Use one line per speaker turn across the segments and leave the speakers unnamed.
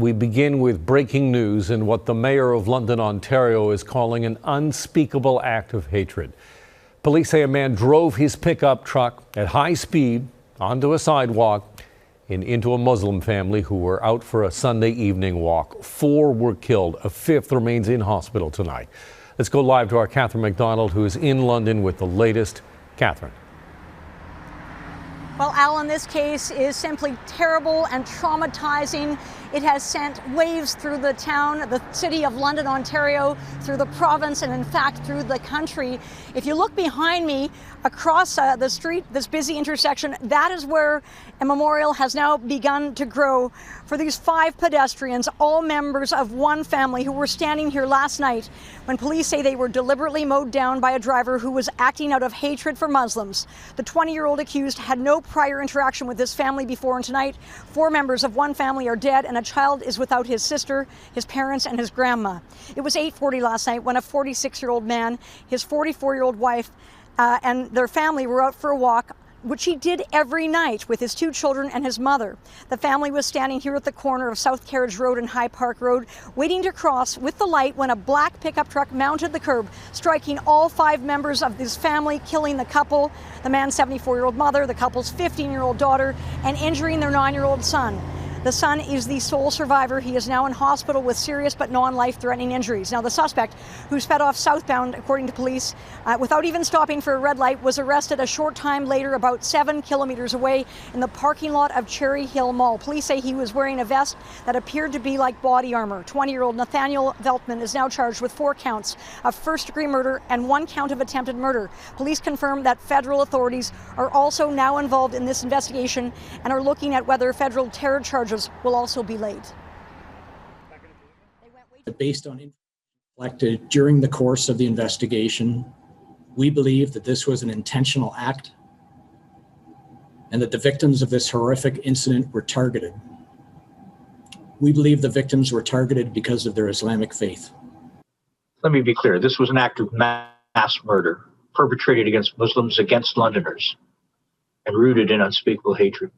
We begin with breaking news and what the mayor of London, Ontario is calling an unspeakable act of hatred. Police say a man drove his pickup truck at high speed onto a sidewalk and into a Muslim family who were out for a Sunday evening walk. 4 were killed. A 5th remains in hospital tonight. Let's go live to our Catherine McDonald, who is in London with the latest. Catherine.
Well, Alan, this case is simply terrible and traumatizing. It has sent waves through the town, the city of London, Ontario, through the province, and in fact through the country. If you look behind me across the street, this busy intersection, that is where a memorial has now begun to grow for these 5 pedestrians, all members of one family who were standing here last night when police say they were deliberately mowed down by a driver who was acting out of hatred for Muslims. The 20-year-old accused had no prior interaction with this family before, and tonight 4 members of one family are dead and a child is without his sister, his parents, and his grandma. It was 8:40 last night when a 46-year-old man, his 44-year-old wife, and their family were out for a walk, which he did every night with his 2 children and his mother. The family was standing here at the corner of South Carriage Road and High Park Road, waiting to cross with the light when a black pickup truck mounted the curb, striking all 5 members of this family, killing the couple, the man's 74-year-old mother, the couple's 15-year-old daughter, and injuring their 9-year-old son. The son is the sole survivor. He is now in hospital with serious but non-life-threatening injuries. Now, the suspect, who sped off southbound, according to police, without even stopping for a red light, was arrested a short time later, about 7 kilometers away in the parking lot of Cherry Hill Mall. Police say he was wearing a vest that appeared to be like body armor. 20-year-old Nathaniel Veltman is now charged with 4 counts of first-degree murder and 1 count of attempted murder. Police confirm that federal authorities are also now involved in this investigation and are looking at whether federal terror charges will also be laid.
Based on information collected during the course of the investigation, we believe that this was an intentional act and that the victims of this horrific incident were targeted. We believe the victims were targeted because of their Islamic faith.
Let me be clear. This was an act of mass murder perpetrated against Muslims, against Londoners, and rooted in unspeakable hatred.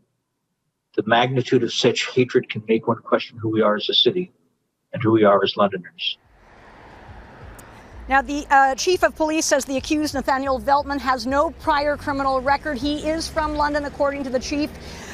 The magnitude of such hatred can make one question who we are as a city and who we are as Londoners.
Now, the chief of police says the accused, Nathaniel Veltman, has no prior criminal record. He is from London, according to the chief.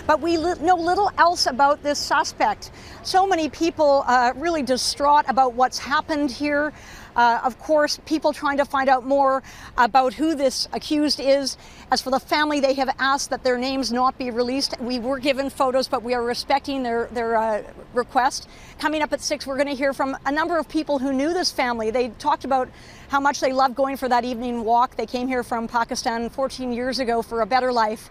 But we know little else about this suspect. So many people really distraught about what's happened here. Of course, people trying to find out more about who this accused is. As for the family, they have asked that their names not be released. We were given photos, but we are respecting their request. Coming up at 6, we're going to hear from a number of people who knew this family. They talked about how much they loved going for that evening walk. They came here from Pakistan 14 years ago for a better life.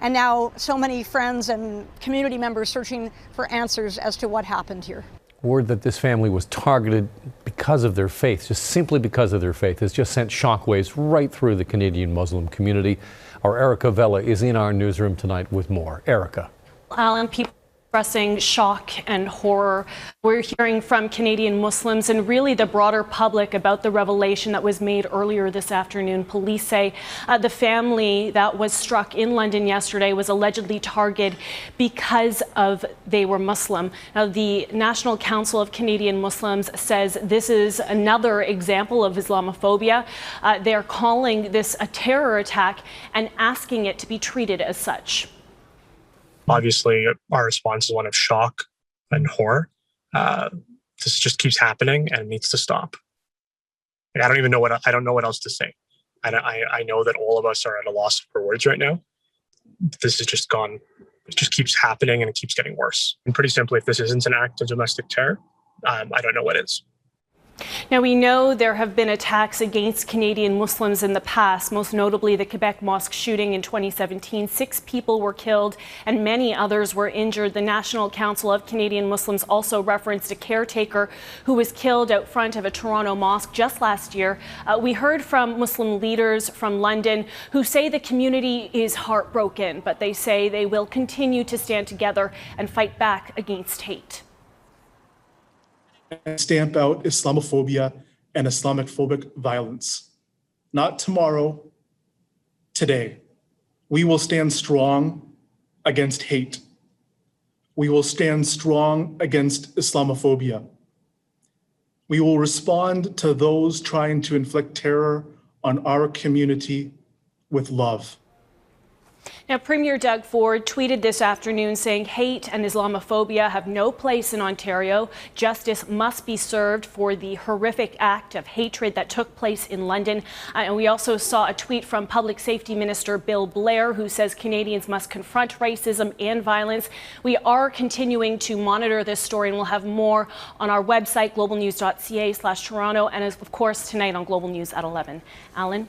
And now so many friends and community members searching for answers as to what happened here.
Word that this family was targeted because of their faith, just simply because of their faith, has just sent shockwaves right through the Canadian Muslim community. Our Erica Vela is in our newsroom tonight with more. Erica.
Alan, people expressing shock and horror. We're hearing from Canadian Muslims and really the broader public about the revelation that was made earlier this afternoon. Police say the family that was struck in London yesterday was allegedly targeted because of they were Muslim. Now, the National Council of Canadian Muslims says this is another example of Islamophobia. They're calling this a terror attack and asking it to be treated as such.
Obviously, our response is one of shock and horror. This just keeps happening and it needs to stop. I don't know what else to say. I know that all of us are at a loss for words right now. This has just gone, it just keeps happening and it keeps getting worse. And pretty simply, if this isn't an act of domestic terror, I don't know what is.
Now, we know there have been attacks against Canadian Muslims in the past, most notably the Quebec mosque shooting in 2017. 6 people were killed and many others were injured. The National Council of Canadian Muslims also referenced a caretaker who was killed out front of a Toronto mosque just last year. We heard from Muslim leaders from London who say the community is heartbroken, but they say they will continue to stand together and fight back against hate.
And stamp out Islamophobia and Islamophobic violence. Not tomorrow, today. We will stand strong against hate. We will stand strong against Islamophobia. We will respond to those trying to inflict terror on our community with love.
Now, Premier Doug Ford tweeted this afternoon saying hate and Islamophobia have no place in Ontario. Justice must be served for the horrific act of hatred that took place in London. And we also saw a tweet from Public Safety Minister Bill Blair, who says Canadians must confront racism and violence. We are continuing to monitor this story, and we'll have more on our website, globalnews.ca/Toronto, and of course tonight on Global News at 11. Alan?